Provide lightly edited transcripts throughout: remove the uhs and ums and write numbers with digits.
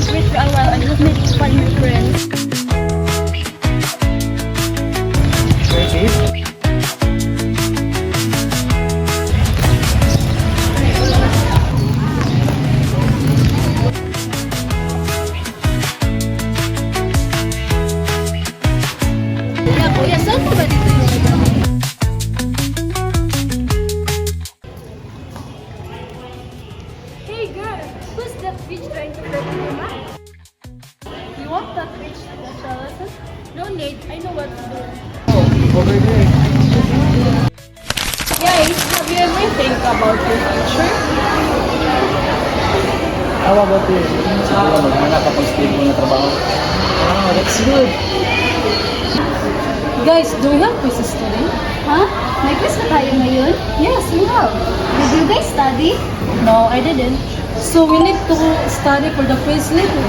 breathe for a while and let me find my friends. Okay. Yeah, kuya, saan po ba dito yung iba? Hey girl, who's that bitch trying to flirt with you, ma? You want that bitch to Charlatan? No need, I know what to do. Over there. Guys, have you ever think about your future? How about you? Siguro maghanap ka pang stable na trabaho. Ah, that's good. Guys, do we have quizzes today? Huh? May quiz na tayo ngayon? Yes, we have. Did you guys study? No, I didn't. So we need to study for the quiz later.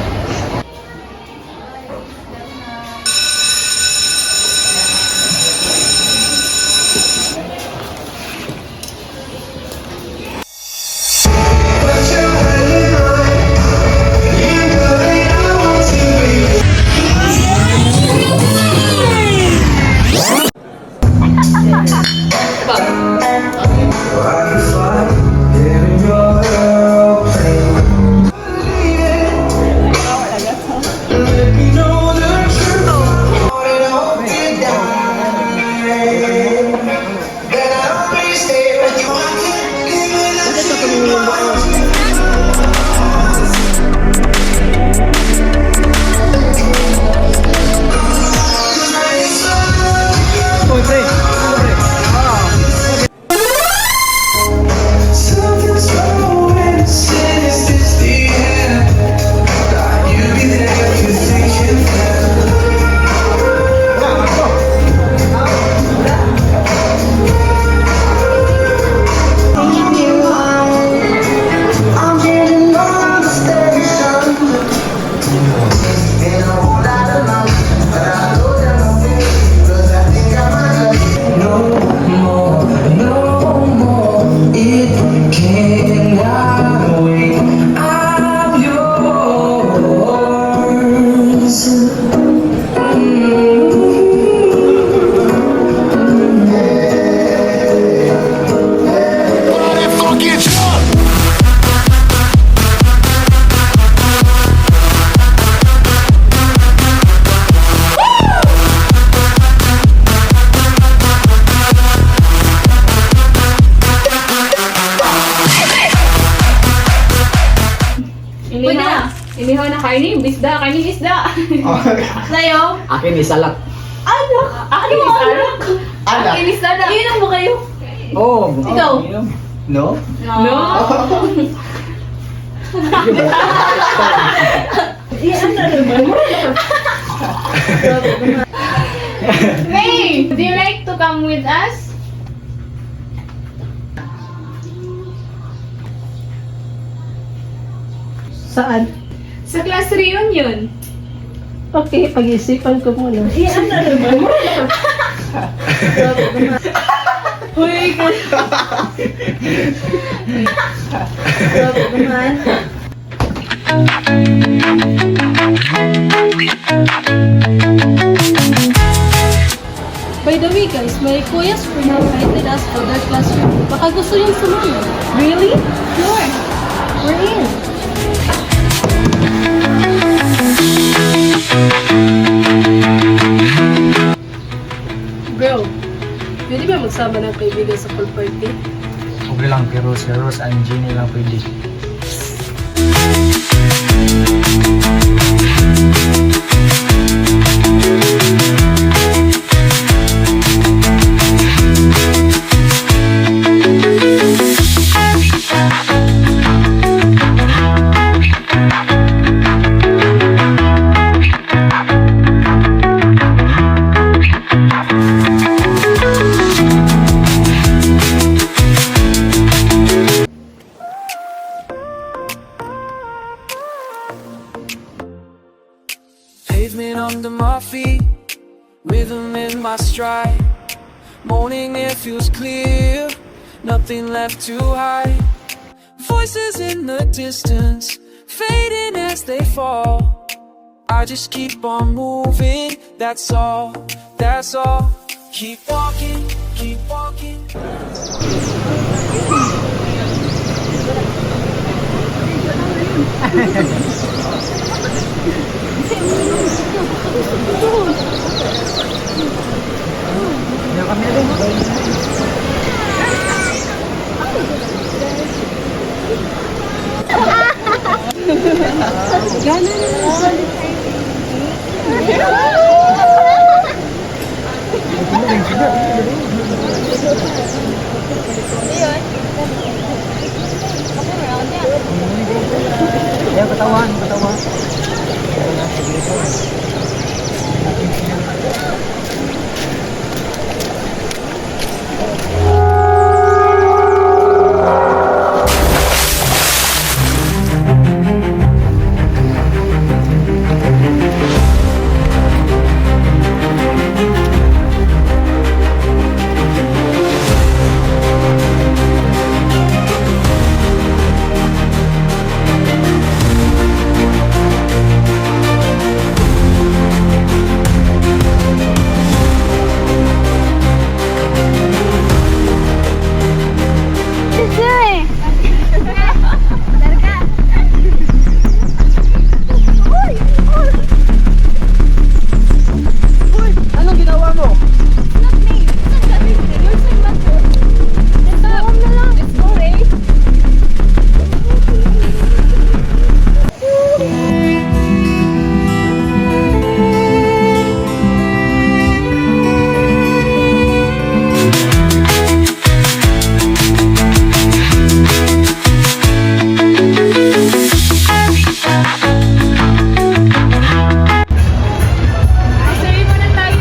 Inihaw na kainin, isda, kainin isda. Sa'yo? Akin isa lang. Alak! Akin is alak! Alak? Akin is alak! Iinom mo kayo? Oh, Ikaw? No? No? Hey! Would you like to come with us? Saan? Sa class reunion. Okay, pag-isipan ko muna. Uy, By the way guys, my kuyas friend invited us for their classroom. Baka gusto yung sumama. Really? Sure. We're in. Bro, pwede ba magsama ng kaibigan sa pool party? Okay lang, pero si Rose and Jenny lang pwede. Pavement under my feet, rhythm in my stride. Morning air feels clear, nothing left to hide. Voices in the distance, fading as they fall. I just keep on moving, that's all, that's all. Keep walking, keep walking. Ayaw, katawan, katawan. Anong ginawa mo? Sorry muna tayo.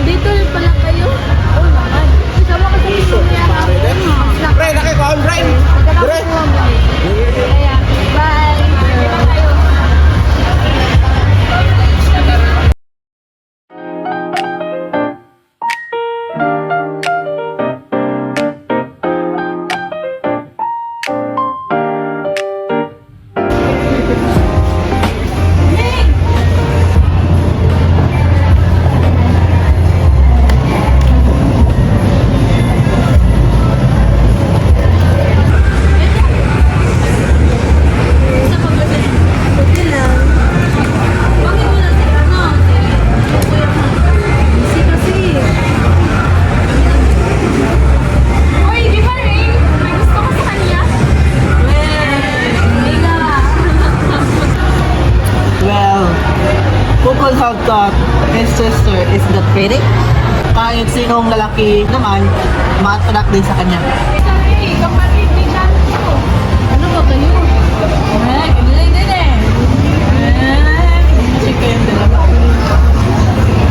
Dito pala kayo? Oo naman. Sama ka sa piso niya. Pre, nakikuha, pre! Pre! Kaya, bye. Tayo. Uy, di ba Ray? May gusto ko sa kanya? Well, people have thought his sister is that pretty. Kahit sinong lalaki naman, ma-attract din sa kanya. Ray, kapatid ni Janko. Ano ba kayo? Kamilang din eh. Kasi kayong dalawa.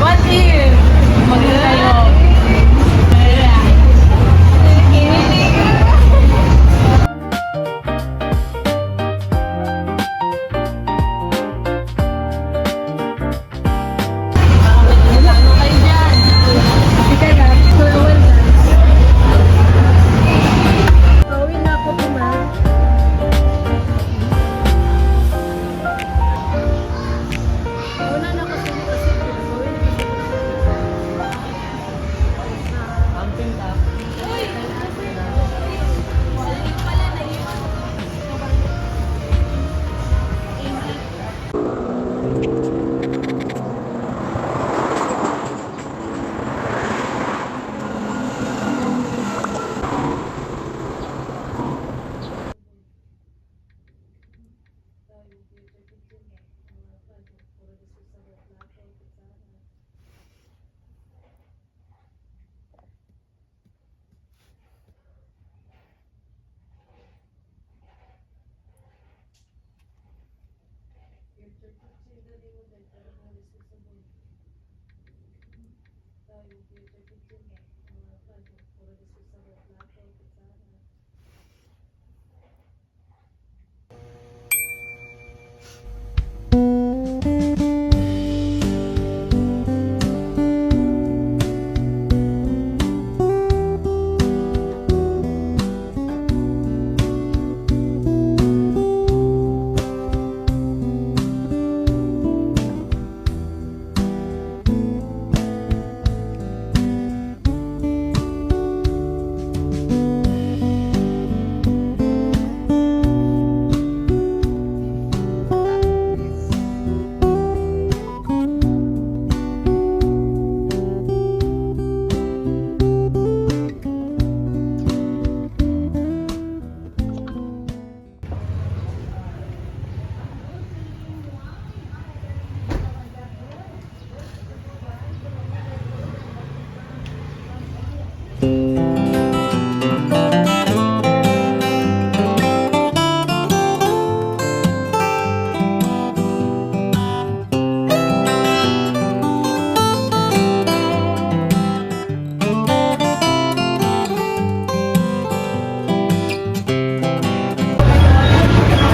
What if? Maganda tayo. Ano kayo dyan? Sige na, turuan na.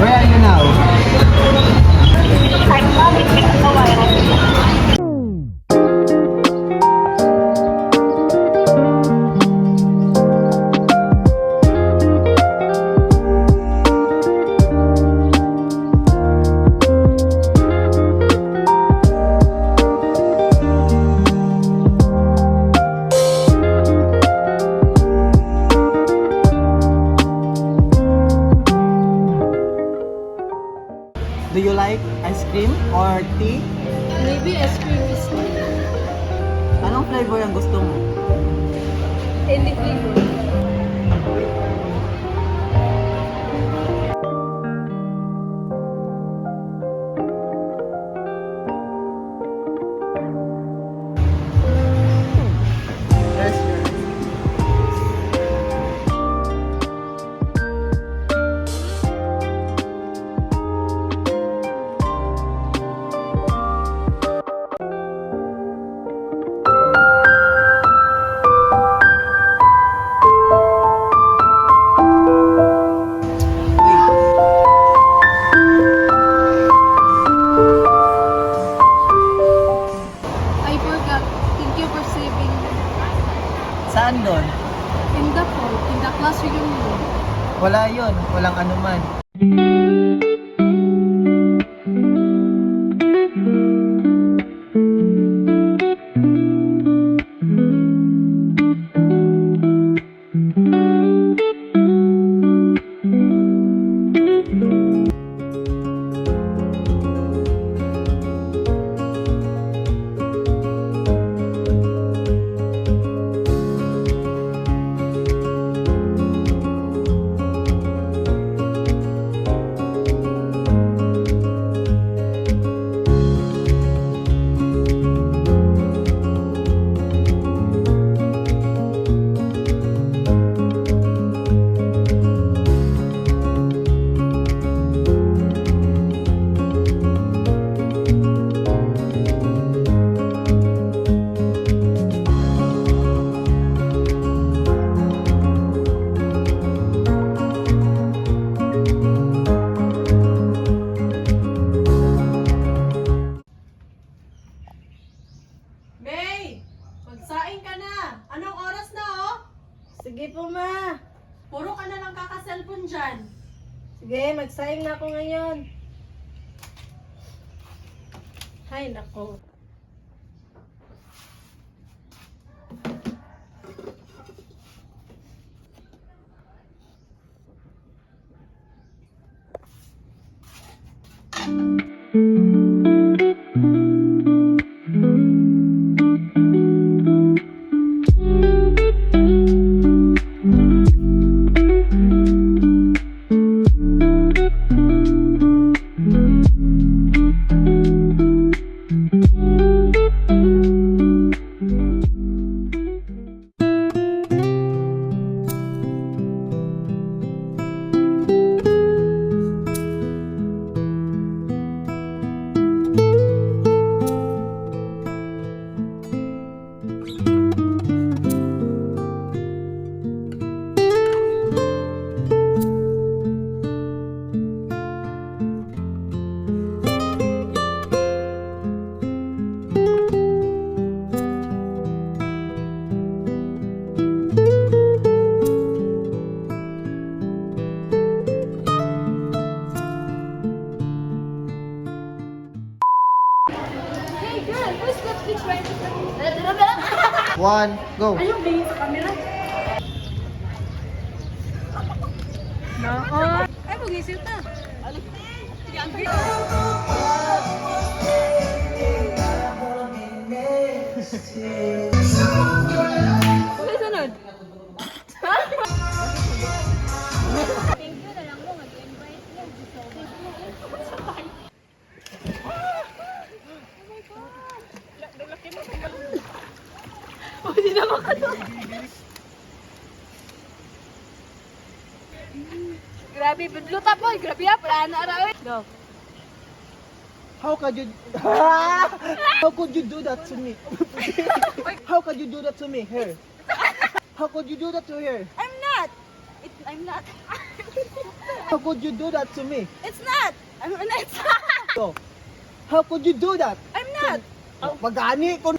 Where are you now? Do you like ice cream or tea? Maybe ice cream is Anong flavor ang gusto mo? any flavor. Yes, sir. I forgot. Thank you for saving Saan doon? in the hall, in the class reunion. Wala yun. Walang anuman. May! Magsaing ka na! Anong oras na, oh? Sige po, ma. Puro ka na lang kaka-cellphone dyan. Sige, magsaing na ako ngayon. Hay, nako. First left switch right. One, go. Ayaw, bingin sa camera. Ay, mag-isip na. Ano sunod? Ha? Thank you na lang mo. Mag-invite lang. Oh, hindi na makatawa. Grabe, budluta po. Grabe ya, pala na araw. Go. How could you How could you do that to me? How could you do that to me? Here. How could you do that to her? I'm not. I'm not. How could you do that to me? It's not. I'm not. So, how could you do that? I'm not. Magani ko